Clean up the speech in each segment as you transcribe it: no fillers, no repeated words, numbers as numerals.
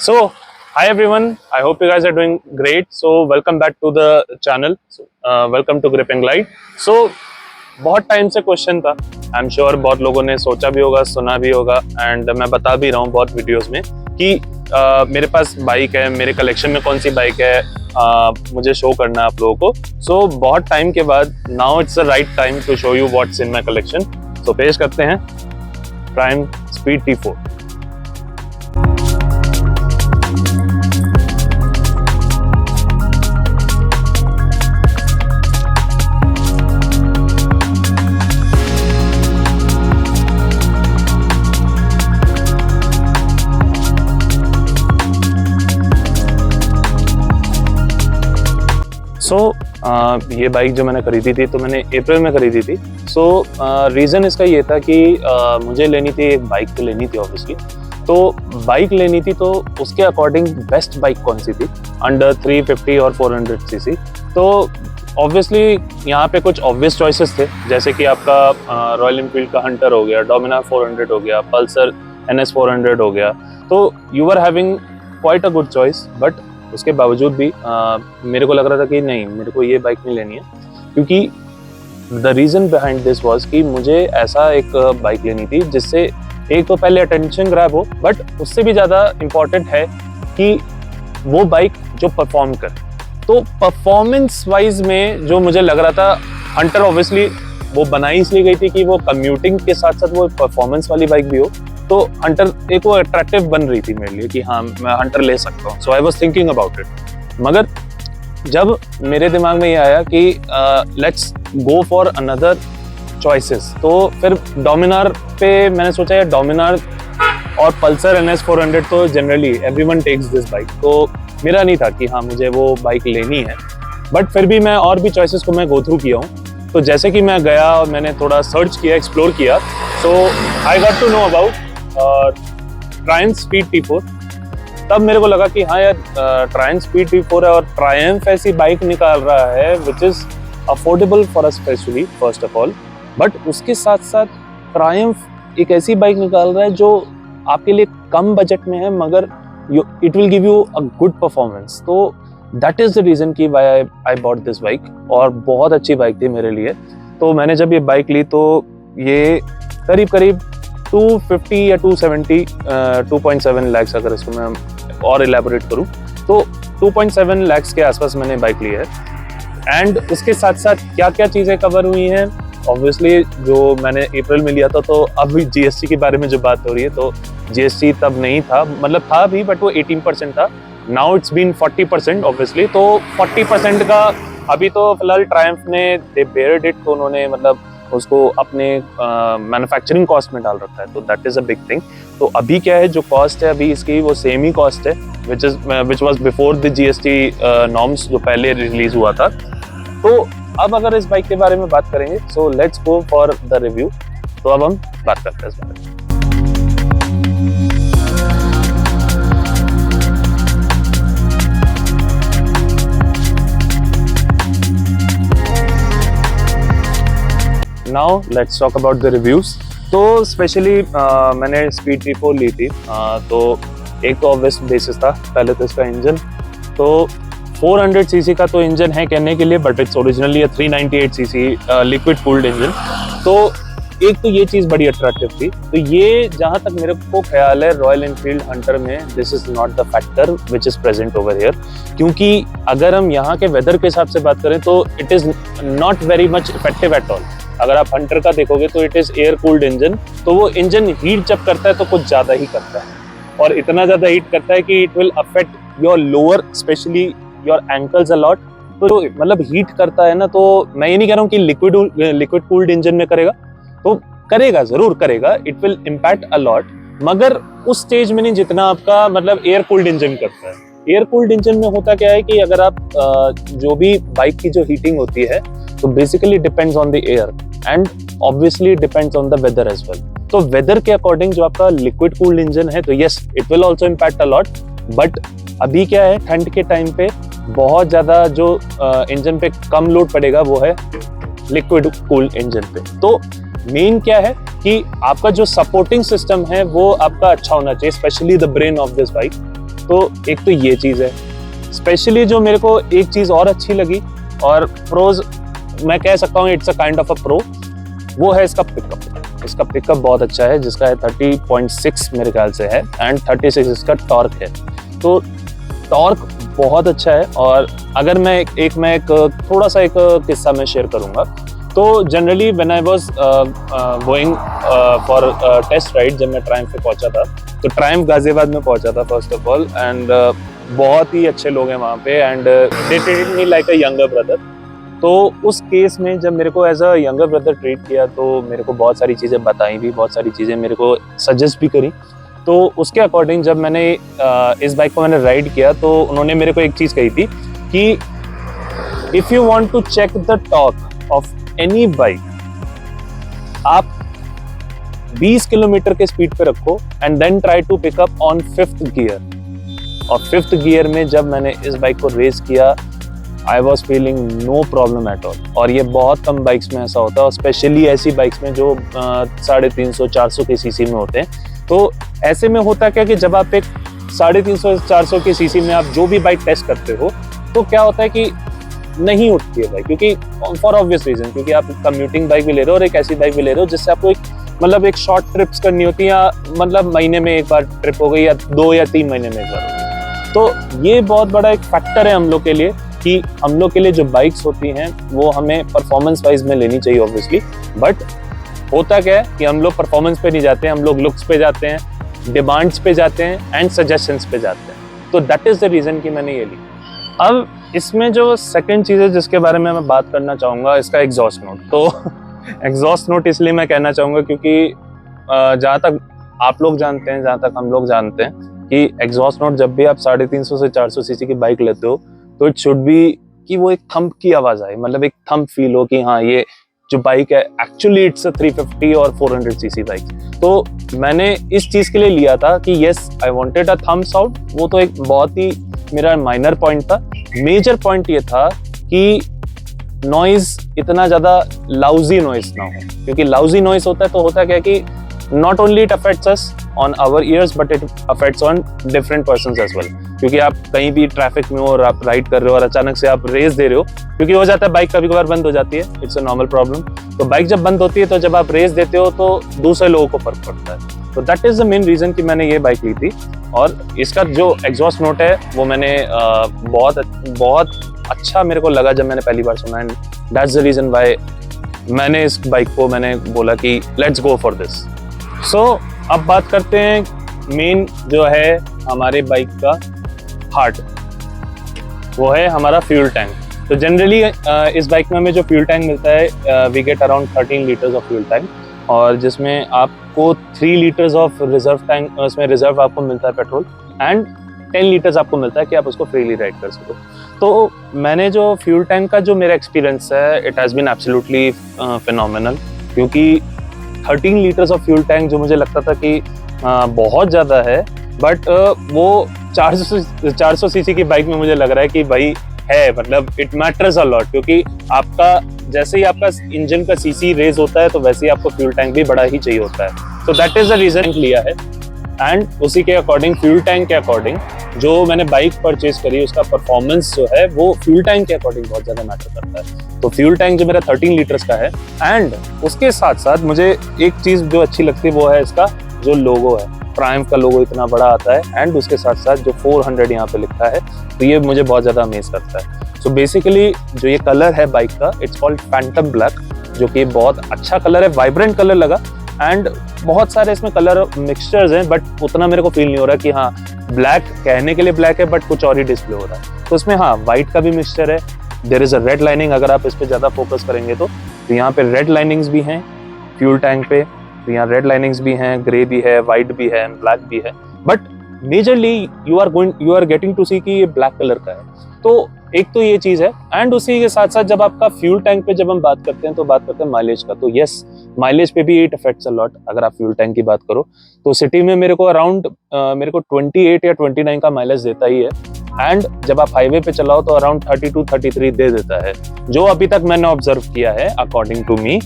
So, hi everyone. I hope you guys are doing great. So, welcome back to the channel. Welcome to Grip and Glide. So, बहुत time से question था. I am sure बहुत लोगों ने सोचा भी होगा, सुना भी होगा, एंड मैं बता भी रहा हूँ बहुत वीडियोस में कि मेरे पास बाइक है, मेरे कलेक्शन में कौन सी बाइक है, मुझे शो करना है आप लोगों को. सो बहुत टाइम के बाद now it's the right time to show you what's in my collection. So पेश करते हैं ट्रायम्फ स्पीड T4. ये बाइक जो मैंने खरीदी थी तो मैंने अप्रैल में खरीदी थी. रीज़न इसका ये था कि मुझे लेनी थी, एक बाइक तो लेनी थी ऑब्वियसली. तो बाइक लेनी थी तो उसके अकॉर्डिंग बेस्ट बाइक कौन सी थी अंडर 350 और 400 सीसी. तो ऑब्वियसली यहाँ पे कुछ ऑब्वियस चॉइसेस थे, जैसे कि आपका रॉयल एनफील्ड का हंटर हो गया, डोमिनार 400 हो गया, पल्सर NS 400 हो गया. तो you are having quite a good choice. But उसके बावजूद भी मेरे को लग रहा था कि नहीं, मेरे को ये बाइक नहीं लेनी है, क्योंकि the reason behind this was कि मुझे ऐसा एक बाइक लेनी थी जिससे एक तो पहले अटेंशन ग्रैब हो, बट उससे भी ज़्यादा इम्पॉर्टेंट है कि वो बाइक जो परफॉर्म करे. तो परफॉर्मेंस वाइज में जो मुझे लग रहा था, हंटर ऑब्वियसली वो बनाई इसलिए गई थी कि वो कम्यूटिंग के साथ साथ वो परफॉर्मेंस वाली बाइक भी हो. तो हंटर एक वो अट्रैक्टिव बन रही थी मेरे लिए कि हाँ मैं हंटर ले सकता हूँ. So I was thinking about it. मगर जब मेरे दिमाग में ये आया कि let's go for another choices, तो फिर डोमिनार पे मैंने सोचा यार डोमिनार और पल्सर NS 400 तो generally everyone takes this bike. तो मेरा नहीं था कि हाँ मुझे वो बाइक लेनी है. बट फिर भी मैं और भी चॉइसेस को मैं गो थ्रू किया हूँ. तो जैसे कि मैं गया और मैंने थोड़ा सर्च किया, एक्सप्लोर किया, so I got to know about Triumph Speed T4. तब मेरे को लगा कि हाँ यार ट्रायम्फ स्पीड T4 है और ट्रायम्फ ऐसी बाइक निकाल रहा है which is affordable for us specially first of all. But उसके साथ साथ ट्रायम्फ एक ऐसी बाइक निकाल रहा है जो आपके लिए कम बजट में है, मगर it will give you a good performance. तो दैट इज़ द रीज़न कि why I bought this bike. और बहुत अच्छी बाइक थी मेरे लिए. तो मैंने जब ये बाइक ली तो ये करीब करीब 250 या 270 2.7 लाख, अगर इसको मैं और इलेबोरेट करूं तो 2.7 लाख के आसपास मैंने बाइक ली है. एंड उसके साथ साथ क्या क्या चीज़ें कवर हुई हैं, ऑब्वियसली जो मैंने अप्रैल में लिया था, तो अब GST के बारे में जो बात हो रही है, तो GST तब नहीं था, मतलब था भी बट वो 18% था. Now it's been 40% obviously. तो 40% का अभी तो फिलहाल ट्रायम्फ ने दे बेयर्ड इट, तो उन्होंने मतलब उसको अपने मैन्युफैक्चरिंग कॉस्ट में डाल रखा है. तो that is a big thing. तो अभी क्या है, जो कॉस्ट है अभी इसकी वो सेम ही कॉस्ट है which was before the GST norms जो पहले रिलीज हुआ था. तो अब अगर इस बाइक के बारे में बात करेंगे, so let's go for the review. तो अब हम बात करते हैं इस बारे में. Now let's talk about the reviews. तो स्पेशली मैंने स्पीड T4 ली थी. तो एक तो ऑब्वियस बेसिस था, पहले तो इसका इंजन. तो 400 सीसी का तो इंजन है कहने के लिए, but it's originally 398 CC liquid cooled engine. तो एक तो ये चीज़ बड़ी अट्रैक्टिव थी. तो ये जहाँ तक मेरे को ख्याल है, रॉयल एनफील्ड हंटर में this is not the factor which is present over here. क्योंकि अगर हम यहाँ के वेदर के हिसाब से बात करें तो it is not very much effective at all. अगर आप हंटर का देखोगे तो it is air cooled engine. तो वो इंजन हीट जब करता है तो कुछ ज़्यादा ही करता है, और इतना ज़्यादा हीट करता है कि it will affect your lower, specially your ankles a lot. तो मतलब हीट करता है ना. तो मैं ये नहीं कह रहा हूँ कि लिक्विड कूल्ड इंजन में करेगा, तो करेगा, ज़रूर करेगा, it will impact a lot, मगर उस स्टेज में नहीं जितना आपका मतलब एयर कूल्ड इंजन करता है. एयर कूल्ड इंजन में होता क्या है कि अगर आप जो भी बाइक की जो हीटिंग होती है, तो basically depends on the air and obviously depends on the weather as well. तो वेदर के अकॉर्डिंग जो आपका लिक्विड कूल्ड इंजन है, तो yes it will also impact a lot. But अभी क्या है, ठंड के टाइम पे बहुत ज़्यादा जो इंजन पे कम लोड पड़ेगा वो है लिक्विड कूल्ड इंजन पे. तो मेन क्या है कि आपका जो सपोर्टिंग सिस्टम है वो आपका अच्छा होना चाहिए, specially the brain of this bike. तो एक तो ये चीज़ है। स्पेशली जो मेरे को एक चीज़ और अच्छी लगी, और प्रोज मैं कह सकता हूँ it's a kind of a pro, वो है इसका पिकअप। इसका पिकअप बहुत अच्छा है, जिसका है 30.6 मेरे ख्याल से है, एंड 36 इसका टॉर्क है। तो टॉर्क बहुत अच्छा है। और अगर मैं एक थोड़ा सा एक किस्सा मैं शेयर करूंगा, तो generally when I was going for test ride, जब मैं ट्रायम्फ पे पहुंचा था, तो ट्रायम्फ गाजियाबाद में पहुंचा था फर्स्ट ऑफ ऑल, एंड बहुत ही अच्छे लोग हैं वहाँ पे, and they treated me like a younger brother. तो उस केस में जब मेरे को as a younger brother treat किया, तो मेरे को बहुत सारी चीज़ें बताई भी, बहुत सारी चीज़ें मेरे को सजेस्ट भी करी। तो उसके अकॉर्डिंग जब मैंने इस बाइक को मैंने राइड किया, तो उन्होंने मेरे को एक चीज़ कही थी कि if you want to check the torque of any bike, आप 20 किलोमीटर के स्पीड पे रखो and then try to pick up on 5th gear. और 5th गियर में जब मैंने इस बाइक को रेस किया, I was feeling no problem at all. और ये बहुत कम बाइक्स में ऐसा होता है, और स्पेशली ऐसी बाइक्स में जो 350-400 के सीसी में होते हैं। तो ऐसे में होता क्या कि जब आप एक 350-400 के सीसी में आप जो भी बाइक टेस्ट करते हो, तो क्या होता है कि नहीं उठती है बाइक, क्योंकि फॉर ऑब्वियस रीजन, क्योंकि आप कम्यूटिंग बाइक भी ले रहे हो और एक ऐसी बाइक भी ले रहे हो जिससे आपको एक शॉर्ट ट्रिप्स करनी होती है, या मतलब महीने में एक बार ट्रिप हो गई, या 2 या 3 महीने में एक बार हो गई। तो ये बहुत बड़ा एक फैक्टर है हम लोग के लिए, कि हम लोग के लिए जो बाइक्स होती हैं वो हमें परफॉर्मेंस वाइज में लेनी चाहिए ऑब्वियसली। बट होता क्या है कि हम लोग परफॉर्मेंस पे नहीं जाते हैं, हम लोग लुक्स पे जाते हैं, डिमांड्स पे जाते हैं, एंड सजेशंस पे जाते हैं। तो दैट इज द रीजन कि मैंने ये ली। अब इसमें जो सेकंड चीज़ है जिसके बारे में मैं बात करना चाहूँगा, इसका एग्जॉस्ट नोट। तो एग्जॉस्ट नोट इसलिए मैं कहना चाहूँगा क्योंकि जहाँ तक आप लोग जानते हैं, जहाँ तक हम लोग जानते हैं, कि एग्जॉस्ट नोट जब भी आप 350 से 400 सीसी की बाइक लेते हो, तो इट शुड बी कि वो एक थंप की आवाज़ आए, मतलब एक थंप फील हो कि हाँ ये जो बाइक है एक्चुअली इट्स अ 350 और 400 सीसी बाइक। तो मैंने इस चीज़ के लिए लिया था कि yes I wanted a thumb sound. वो तो एक बहुत ही मेरा माइनर पॉइंट था। मेजर पॉइंट ये था कि नॉइज इतना ज़्यादा लाउजी नॉइज ना हो, क्योंकि लाउजी नॉइज होता है तो होता क्या है कि not only it affects us on our ears, but it affects on different persons as well. क्योंकि आप कहीं भी ट्रैफिक में हो और आप राइड कर रहे हो और अचानक से आप रेस दे रहे हो, क्योंकि हो जाता है बाइक कभी कभार बंद हो जाती है, इट्स अ नॉर्मल प्रॉब्लम। तो बाइक जब बंद होती है, तो जब आप रेस देते हो तो दूसरे लोगों को फर्क पड़ता है। तो that is the main reason कि मैंने ये बाइक ली थी। और इसका जो एग्जॉस्ट नोट है वो मैंने बहुत अच्छा मेरे को लगा जब मैंने पहली बार सुना, and that's the reason why मैंने इस बाइक को मैंने बोला कि let's go for this. So अब बात करते हैं मेन जो है हमारे बाइक का हार्ट, वो है हमारा फ्यूल टैंक। तो जनरली इस बाइक में हमें जो फ्यूल टैंक मिलता है, we get around 13 litres of fuel tank, और जिसमें आपको 3 लीटर्स ऑफ रिजर्व टैंक, उसमें रिजर्व आपको मिलता है पेट्रोल, एंड 10 लीटर्स आपको मिलता है कि आप उसको फ्रीली राइड कर सको। तो मैंने जो फ्यूल टैंक का जो मेरा एक्सपीरियंस है, it has been absolutely phenomenal, क्योंकि 13 लीटर्स ऑफ फ्यूल टैंक जो मुझे लगता था कि बहुत ज़्यादा है, बट वो 400 सीसी की बाइक में मुझे लग रहा है कि भाई है, मतलब इट मैटर्स अ लॉट, क्योंकि आपका जैसे ही आपका इंजन का सीसी रेज होता है, तो वैसे ही आपको फ्यूल टैंक भी बड़ा ही चाहिए होता है। तो दैट इज द रीजन लिया है, एंड उसी के अकॉर्डिंग, फ्यूल टैंक के अकॉर्डिंग जो मैंने बाइक परचेज करी, उसका परफॉर्मेंस जो है वो फ्यूल टैंक के अकॉर्डिंग बहुत ज़्यादा मैटर करता है। तो फ्यूल टैंक जो मेरा 13 लीटर्स का है, एंड उसके साथ साथ मुझे एक चीज़ जो अच्छी लगती है वो है इसका जो लोगो है, ट्रायम्फ का लोगो इतना बड़ा आता है, एंड उसके साथ साथ जो 400 यहाँ पे लिखा है, तो ये मुझे बहुत ज़्यादा अमेज करता है। सो बेसिकली जो ये कलर है बाइक का, इट्स कॉल्ड फैंटम ब्लैक, जो कि बहुत अच्छा कलर है, वाइब्रेंट कलर लगा, एंड बहुत सारे इसमें कलर मिक्सचर्स हैं, बट उतना मेरे को फील नहीं हो रहा कि हाँ ब्लैक कहने के लिए ब्लैक है, बट कुछ और ही डिस्प्ले हो रहा है। तो इसमें हाँ वाइट का भी मिक्सचर है, there is a red lining, अगर आप इस पर ज़्यादा फोकस करेंगे तो यहाँ पे रेड लाइनिंग्स भी हैं फ्यूल टैंक पे, तो यहाँ रेड लाइनिंग्स भी हैं, ग्रे भी है, वाइट भी है, ब्लैक भी है, but majorly you are getting to see कि ये ब्लैक कलर का है। तो एक तो ये चीज़ है, एंड उसी के साथ साथ जब आपका फ्यूल टैंक पे जब हम बात करते हैं, तो बात करते हैं माइलेज का। तो यस, माइलेज पे भी इट अफेक्ट्स अ लॉट। अगर आप फ्यूल टैंक की बात करो तो सिटी में मेरे को अराउंड 28 या 29 का माइलेज देता ही है, एंड जब आप हाईवे पे चलाओ तो अराउंड 32-33 दे देता है, जो अभी तक मैंने ऑब्जर्व किया है अकॉर्डिंग टू मी।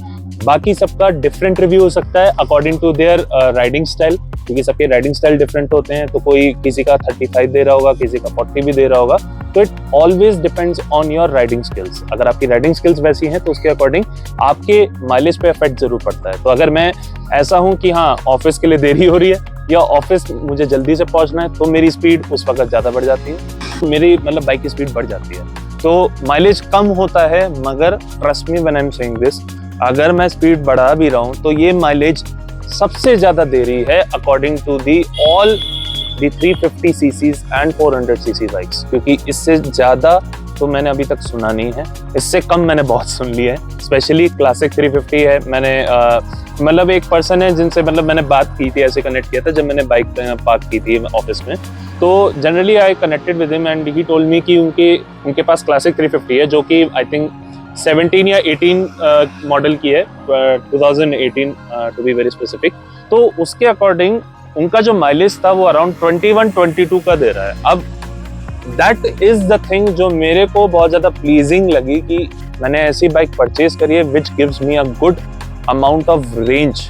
बाकी सबका डिफरेंट रिव्यू हो सकता है according to their riding style, क्योंकि सबके राइडिंग स्टाइल डिफरेंट होते हैं। तो कोई किसी का 35 दे रहा होगा, किसी का 40 भी दे रहा होगा। तो it always depends on your riding skills. अगर आपकी राइडिंग स्किल्स वैसी हैं तो उसके अकॉर्डिंग आपके माइलेज पे इफेक्ट जरूर पड़ता है। तो अगर मैं ऐसा हूँ कि हाँ ऑफिस के लिए देरी हो रही है या ऑफिस मुझे जल्दी से पहुंचना है, तो मेरी स्पीड उस वक्त ज़्यादा बढ़ जाती है, मेरी मतलब बाइक की स्पीड बढ़ जाती है। तो माइलेज कम होता है, मगर trust me when I am saying this, अगर मैं स्पीड बढ़ा भी रहा हूँ तो ये माइलेज सबसे ज़्यादा दे रही है according to the all the 350 CCs and 400 CC bikes, क्योंकि इससे ज़्यादा तो मैंने अभी तक सुना नहीं है। इससे कम मैंने बहुत सुन लिया है, स्पेशली क्लासिक 350 है। मैंने मतलब एक पर्सन है जिनसे मतलब मैंने बात की थी, ऐसे कनेक्ट किया था जब मैंने बाइक पार्क की थी ऑफिस में। तो generally I connected with him and he told me कि उनके पास क्लासिक 350 है, जो कि आई थिंक 17 या 18 मॉडल की है, 2018 टू बी वेरी स्पेसिफिक। तो उसके अकॉर्डिंग उनका जो माइलेज था वो अराउंड 21-22 का दे रहा है। अब दैट इज द थिंग जो मेरे को बहुत ज्यादा प्लीजिंग लगी कि मैंने ऐसी बाइक परचेज करी है which gives me a good amount of range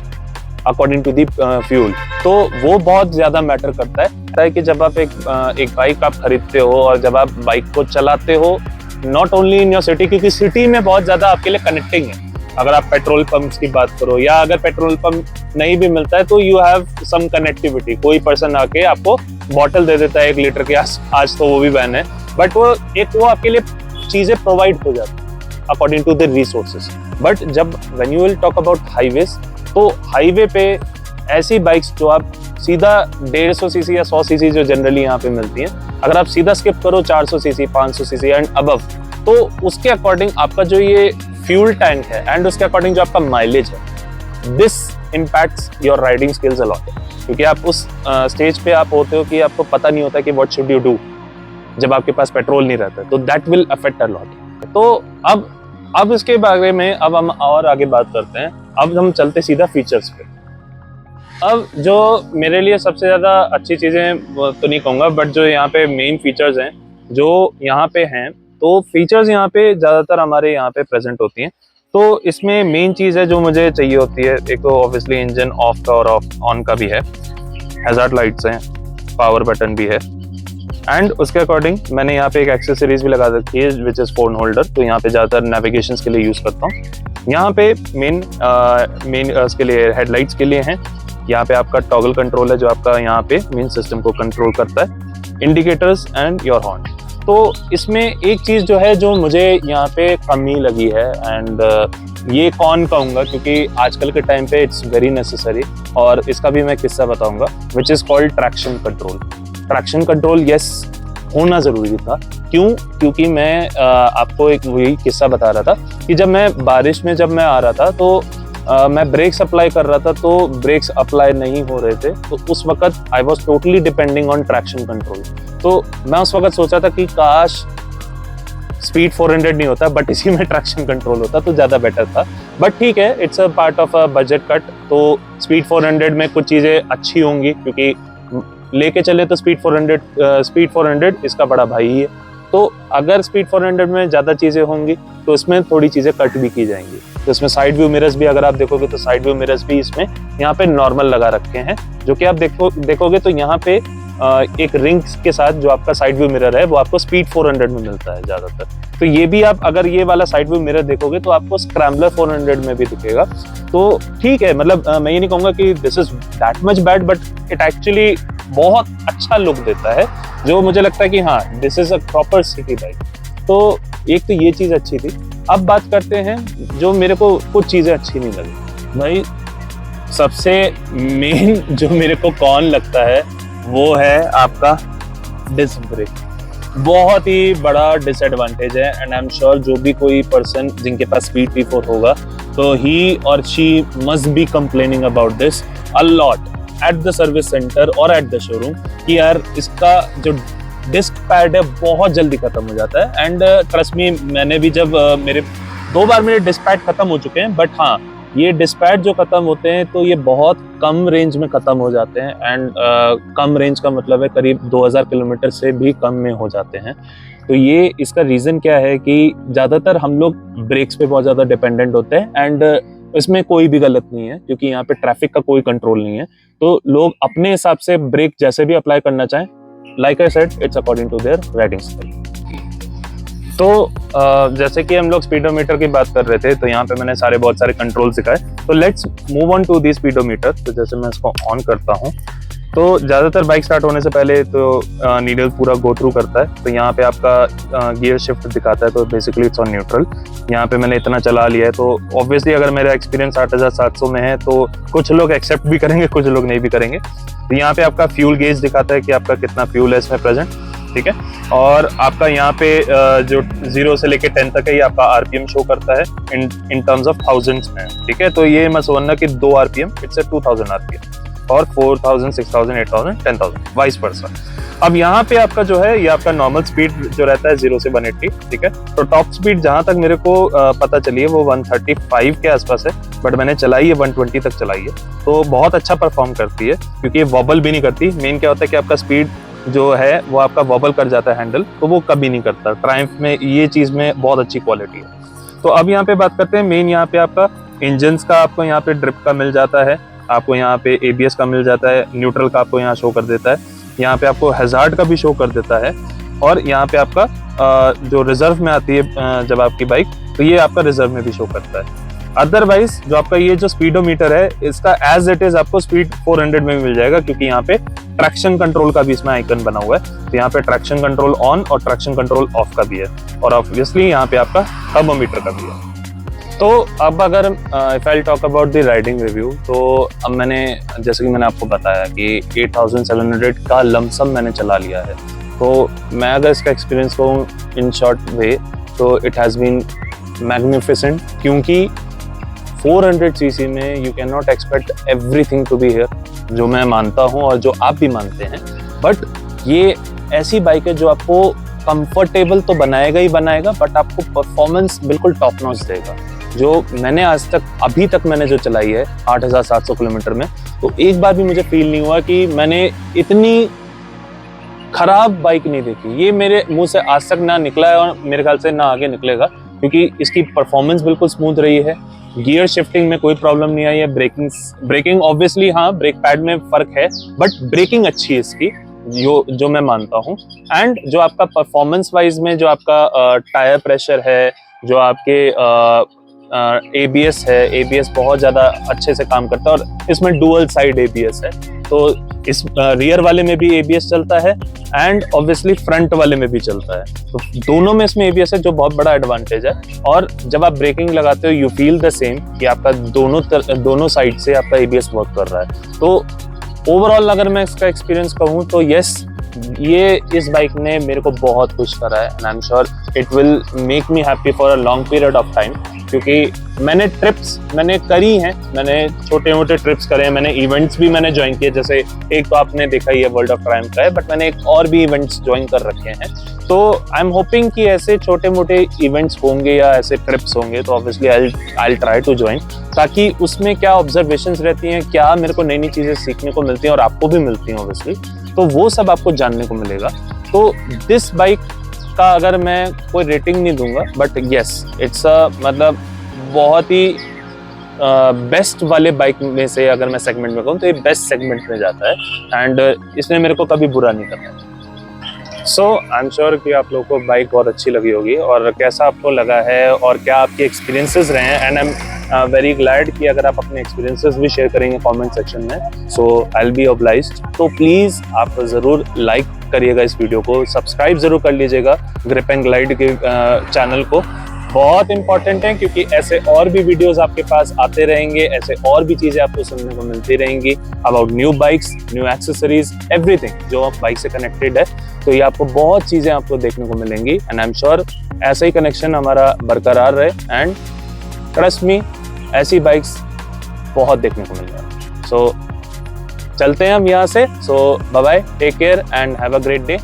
according to the fuel. तो वो बहुत ज्यादा मैटर करता है कि जब आप एक बाइक आप खरीदते हो और जब आप बाइक को चलाते हो, not only in your city, क्योंकि सिटी में बहुत ज्यादा आपके लिए कनेक्टिंग है। अगर आप पेट्रोल पंप्स की बात करो या अगर पेट्रोल पंप नहीं भी मिलता है तो यू हैव सम कनेक्टिविटी। कोई पर्सन आके आपको बॉटल दे देता है 1 लीटर की, आज तो वो भी बैन है, बट वो आपके लिए चीजें प्रोवाइड हो जाती है according to the resources. But जब when you will talk about highways, तो हाईवे पे ऐसी बाइक्स जो आप सीधा 150 सीसी या 100 सीसी जो जनरली यहाँ पे मिलती हैं, अगर आप सीधा स्किप करो 400 सीसी 500 सीसी एंड अबव, तो उसके अकॉर्डिंग आपका जो ये फ्यूल टैंक है एंड उसके अकॉर्डिंग जो आपका माइलेज है, this impacts your riding skills a lot. क्योंकि आप उस स्टेज पे आप होते हो कि आपको पता नहीं होता कि व्हाट शुड यू डू जब आपके पास पेट्रोल नहीं रहता, तो that will affect a lot. तो अब इसके बारे में अब हम और आगे बात करते हैं। अब हम चलते सीधा फीचर्स पे। अब जो मेरे लिए सबसे ज़्यादा अच्छी चीज़ें तो नहीं कहूँगा, बट जो यहाँ पे मेन फीचर्स हैं जो यहाँ पे हैं, तो फीचर्स यहाँ पे ज़्यादातर हमारे यहाँ पे प्रेजेंट होती हैं। तो इसमें मेन चीज़ है जो मुझे चाहिए होती है, एक तो ऑब्वियसली इंजन ऑफ का और ऑन का भी है, हैजार्ड लाइट्स हैं, पावर बटन भी है, एंड उसके अकॉर्डिंग मैंने यहाँ पे एक एक्सेसरीज भी लगा रखी है विच इज़ फोन होल्डर। तो यहाँ पे ज़्यादातर नेविगेशन के लिए यूज़ करता हूँ। यहाँ पे मेन उसके लिए हेडलाइट्स के लिए हैं। यहाँ पे आपका टॉगल कंट्रोल है जो आपका यहाँ पे मेन सिस्टम को कंट्रोल करता है, इंडिकेटर्स एंड योर हॉर्न। तो इसमें एक चीज़ जो है जो मुझे यहाँ पे कमी लगी है, एंड ये कौन कहूँगा क्योंकि आजकल के टाइम पे इट्स वेरी नेसेसरी, और इसका भी मैं किस्सा बताऊँगा, which is called traction control. Traction control yes होना ज़रूरी था। क्यों? क्योंकि मैं आपको एक वही किस्सा बता रहा था कि जब मैं बारिश में जब मैं आ रहा था तो मैं ब्रेक्स अप्लाई कर रहा था, तो ब्रेक्स अप्लाई नहीं हो रहे थे। तो उस वक्त I was totally depending on traction control. तो मैं उस वक्त सोचा था कि काश स्पीड 400 नहीं होता, बट इसी में ट्रैक्शन कंट्रोल होता तो ज़्यादा बेटर था। बट ठीक है, it's a part of a budget cut. तो स्पीड 400 में कुछ चीज़ें अच्छी होंगी, क्योंकि लेके चले तो स्पीड 400 इसका बड़ा भाई ही है। तो अगर स्पीड 400 में ज़्यादा चीज़ें होंगी तो इसमें थोड़ी चीज़ें कट भी की जाएंगी। तो इसमें साइड व्यू मिरर्स भी अगर आप देखोगे तो साइड व्यू मिरर्स भी इसमें यहाँ पे नॉर्मल लगा रखे हैं, जो कि आप देखोगे तो यहाँ पे एक रिंग के साथ जो आपका साइड व्यू मिरर है वो आपको स्पीड 400 में मिलता है ज़्यादातर। तो ये भी आप अगर ये वाला साइड व्यू मिरर देखोगे तो आपको स्क्रैम्बलर 400 में भी दिखेगा। तो ठीक है, मतलब मैं ये नहीं कहूँगा कि this is that much bad, but it actually बहुत अच्छा लुक देता है, जो मुझे लगता है कि हाँ this is a proper city bike. तो एक तो ये चीज़ अच्छी थी। अब बात करते हैं जो मेरे को कुछ चीज़ें अच्छी नहीं लगी। भाई सबसे मेन जो मेरे को कौन लगता है वो है आपका डिस्क ब्रेक। बहुत ही बड़ा डिसएडवांटेज है, एंड आई एम श्योर जो भी कोई पर्सन जिनके पास स्पीड P4 होगा तो ही और she must be complaining about this a lot at the service centre और एट द शोरूम कि यार इसका जो डिस्क पैड है बहुत जल्दी खत्म हो जाता है। एंड ट्रस्ट मी, मैंने भी जब मेरे 2 बार मेरे डिस्क पैड खत्म हो चुके हैं, बट हाँ ये डिस्क पैड जो खत्म होते हैं तो ये बहुत कम रेंज में खत्म हो जाते हैं। एंड कम रेंज का मतलब है करीब 2000 किलोमीटर से भी कम में हो जाते हैं। तो ये इसका रीज़न क्या है कि ज़्यादातर हम लोग ब्रेक्स पे बहुत ज़्यादा डिपेंडेंट होते हैं, एंड इसमें कोई भी गलत नहीं है, क्योंकि यहाँ पे ट्रैफिक का कोई कंट्रोल नहीं है। तो लोग अपने हिसाब से ब्रेक जैसे भी अप्लाई करना चाहें, like I said, it's according to their riding style. तो जैसे कि हम लोग स्पीडोमीटर की बात कर रहे थे, तो यहाँ पे मैंने बहुत सारे कंट्रोल सिखाए। तो let's move on to the speedometer. तो जैसे मैं इसको ऑन करता हूँ, तो ज़्यादातर बाइक स्टार्ट होने से पहले तो नीडल पूरा गो थ्रू करता है। तो यहाँ पे आपका गियर शिफ्ट दिखाता है, तो बेसिकली इट्स ऑन न्यूट्रल। यहाँ पे मैंने इतना चला लिया है, तो ऑब्वियसली अगर मेरा एक्सपीरियंस 8700 में है तो कुछ लोग एक्सेप्ट भी करेंगे, कुछ लोग नहीं भी करेंगे। तो यहाँ पे आपका फ्यूल गेज दिखाता है कि आपका कितना फ्यूल है इसमें प्रेजेंट, ठीक है। और आपका यहाँ पे जो 0 से लेके 10 तक है, ये आपका आरपीएम शो करता है इन टर्म्स ऑफ थाउजेंड्स में, ठीक है। तो ये मैं समझना कि 2 आरपीएम इट्स 2000 आरपीएम, और 4000, 6000, 8000, 10000 वाइस वर्सा। अब यहाँ पे आपका जो है, ये आपका नॉर्मल स्पीड जो रहता है 0 से 180, ठीक है। तो टॉप स्पीड जहां तक मेरे को पता चली है वो 135 के आसपास है, बट मैंने चलाई है 120 तक चलाई है। तो बहुत अच्छा परफॉर्म करती है, क्योंकि ये वॉबल भी नहीं करती। मेन क्या होता है कि आपका स्पीड जो है वो आपका वॉबल कर जाता है हैंडल, तो वो कभी नहीं करता। ट्रायम्फ में ये चीज में बहुत अच्छी क्वालिटी है। तो अब यहाँ पे बात करते हैं मेन, यहाँ पे आपका इंजन्स का आपको यहाँ पे ड्रिप का मिल जाता है, आपको यहाँ पे एबीएस का मिल जाता है, न्यूट्रल का आपको यहाँ शो कर देता है, यहाँ पे आपको हैजार्ड का भी शो कर देता है, और यहाँ पे आपका जो रिजर्व में आती है जब आपकी बाइक, तो ये आपका रिजर्व में भी शो करता है। अदरवाइज जो आपका ये जो स्पीडोमीटर है, इसका एज इट इज आपको स्पीड 400 में भी मिल जाएगा, क्योंकि यहाँ पे ट्रैक्शन कंट्रोल का भी इसमें आइकन बना हुआ है। तो यहाँ पे ट्रैक्शन कंट्रोल ऑन और ट्रैक्शन कंट्रोल ऑफ का भी है, और ऑब्वियसली यहाँ पे आपका थर्मोमीटर का भी है। तो अब अगर if I talk about the riding review, तो अब मैंने जैसे कि मैंने आपको बताया कि 8700 का लमसम मैंने चला लिया है। तो मैं अगर इसका एक्सपीरियंस कहूँ इन शॉर्ट वे, तो इट हैज़ बीन मैग्निफिसेंट, क्योंकि 400 सीसी में you can not expect everything to be here, जो मैं मानता हूँ और जो आप भी मानते हैं। बट ये ऐसी बाइक है जो आपको कंफर्टेबल तो बनाएगा ही बनाएगा, बट आपको परफॉर्मेंस बिल्कुल टॉप नॉच देगा। जो मैंने आज तक अभी तक मैंने जो चलाई है 8700 किलोमीटर में, तो एक बार भी मुझे फील नहीं हुआ कि मैंने इतनी खराब बाइक नहीं देखी। ये मेरे मुंह से आज तक ना निकला है, और मेरे ख्याल से ना आगे निकलेगा, क्योंकि इसकी परफॉर्मेंस बिल्कुल स्मूथ रही है। गियर शिफ्टिंग में कोई प्रॉब्लम नहीं आई है। ब्रेकिंग ऑब्वियसली हाँ, ब्रेक पैड में फर्क है, बट ब्रेकिंग अच्छी है इसकी, जो मैं मानता हूँ। एंड जो आपका परफॉर्मेंस वाइज में जो आपका टायर प्रेशर है, जो आपके एबीएस है, एबीएस बहुत ज्यादा अच्छे से काम करता है, और इसमें डुअल साइड एबीएस है। तो इस रियर वाले में भी एबीएस चलता है, एंड ऑब्वियसली फ्रंट वाले में भी चलता है। तो दोनों में इसमें एबीएस है, जो बहुत बड़ा एडवांटेज है। और जब आप ब्रेकिंग लगाते हो, यू फील द सेम कि आपका दोनों साइड से आपका एबीएस वर्क कर रहा है। तो ओवरऑल अगर मैं इसका एक्सपीरियंस कहूँ, तो यस, ये इस बाइक ने मेरे को बहुत खुश करा है, and I am sure it will make me happy for a long period of time. क्योंकि मैंने ट्रिप्स मैंने करी हैं, मैंने छोटे मोटे ट्रिप्स करे हैं, मैंने इवेंट्स भी मैंने ज्वाइन किए। जैसे एक तो आपने देखा ही है वर्ल्ड ऑफ ट्रायम्फ का है, बट मैंने एक और भी इवेंट्स ज्वाइन कर रखे हैं। तो आई एम होपिंग कि ऐसे छोटे मोटे इवेंट्स होंगे या ऐसे ट्रिप्स होंगे, तो obviously I try to join, ताकि उसमें क्या ऑब्जर्वेशंस रहती हैं, क्या मेरे को नई नई चीज़ें सीखने को मिलती हैं, और आपको भी मिलती हैं ऑब्वियसली, तो वो सब आपको जानने को मिलेगा। तो दिस बाइक का अगर मैं कोई रेटिंग नहीं दूंगा, बट यस, इट्स मतलब बहुत ही बेस्ट वाले बाइक में से अगर मैं सेगमेंट में कहूँ, तो ये बेस्ट सेगमेंट में जाता है, एंड इसने मेरे को कभी बुरा नहीं करना। सो आई एम श्योर कि आप लोगों को बाइक बहुत अच्छी लगी होगी, और कैसा आपको लगा है और क्या आपके एक्सपीरियंसेस रहे हैं, and I am very glad कि अगर आप अपने एक्सपीरियंसेस भी शेयर करेंगे कमेंट सेक्शन में, सो आई विल बी ऑब्लाइज्ड। तो प्लीज़ आप ज़रूर लाइक करिएगा इस वीडियो को, सब्सक्राइब ज़रूर कर लीजिएगा ग्रिप एंड ग्लाइड के चैनल को, बहुत इंपॉर्टेंट है, क्योंकि ऐसे और भी वीडियोस आपके पास आते रहेंगे, ऐसे और भी चीज़ें आपको सुनने को मिलती रहेंगी about new bikes, new accessories, everything जो बाइक से कनेक्टेड है। तो ये आपको बहुत चीज़ें आपको देखने को मिलेंगी, एंड आई एम श्योर ऐसा ही कनेक्शन हमारा बरकरार रहे, एंड ट्रस्ट मी, ऐसी बाइक्स बहुत देखने को मिलेगा। सो चलते हैं हम यहाँ से। So bye bye, take care and have a great day.